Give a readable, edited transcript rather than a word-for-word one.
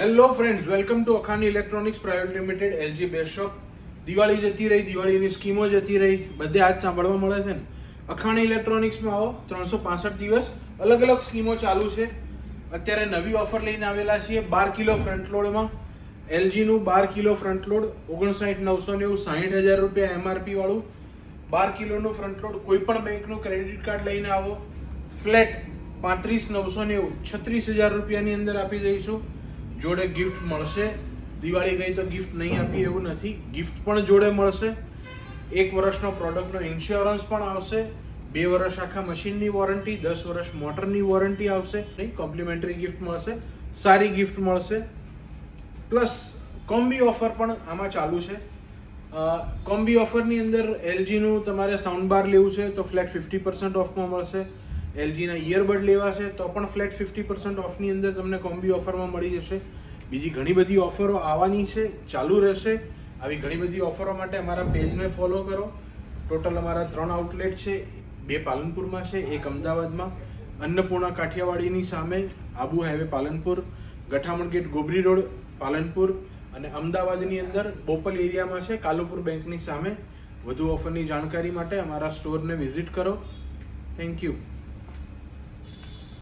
Hello friends, welcome to Akhani electronics private limited LG best shop. Diwali જતી રહી, દિવાળીની સ્કીમો જતી રહી, બધે આજ સાંભળવા મળે છે ને. અખાણી ઇલેક્ટ્રોનિક્સમાં આવો, 365 દિવસ અલગ અલગ સ્કીમો ચાલુ છે. અત્યારે નવી ઓફર લઈને આવેલા છીએ 12 કિલો ફ્રન્ટ લોડમાં. એલજીનું 12 કિલો ફ્રન્ટ લોડ 59,990, 60,000 રૂપિયા એમઆરપી વાળું 12 કિલોનું ફ્રન્ટ લોડ. કોઈ પણ બેંકનું ક્રેડિટ કાર્ડ લઈને આવો, ફ્લેટ 35,990, 36,000 રૂપિયાની અંદર આપી દઈશું. જોડે ગિફ્ટ મળશે. દિવાળી ગઈ તો ગિફ્ટ નહીં આપી એવું નથી, ગિફ્ટ પણ જોડે મળશે. 1 વર્ષનો પ્રોડક્ટનો ઇન્સ્યોરન્સ પણ આવશે. 2 વર્ષ આખા મશીનની વોરંટી, 10 વર્ષ મોટરની વોરંટી આવશે. નહીં, કોમ્પ્લિમેન્ટરી ગિફ્ટ મળશે, સારી ગિફ્ટ મળશે. પ્લસ કોમ્બી ઓફર પણ આમાં ચાલુ છે. કોમ્બી ઓફરની અંદર એલજીનું તમારે સાઉન્ડ બાર લેવું છે તો ફ્લેટ 50% ઓફમાં મળશે. એલજીના ઇયરબડ લેવા છે તો પણ ફ્લેટ 50% ઓફની અંદર તમને કોમ્બી ઓફરમાં મળી જશે. બીજી ઘણી બધી ઓફરો આવવાની છે, ચાલુ રહેશે. આવી ઘણી બધી ઓફરો માટે અમારા પેજને ફોલો કરો. ટોટલ અમારા 3 આઉટલેટ છે, 2 પાલનપુરમાં છે, 1 અમદાવાદમાં. અન્નપૂર્ણા કાઠિયાવાડીની સામે, Abu highway Palanpur, Gathaman gate Gobari road Palanpur, અને અમદાવાદની અંદર બોપલ એરિયામાં છે, કાલુપુર બેંકની સામે. વધુ ઓફરની જાણકારી માટે અમારા સ્ટોરને વિઝિટ કરો. Thank you.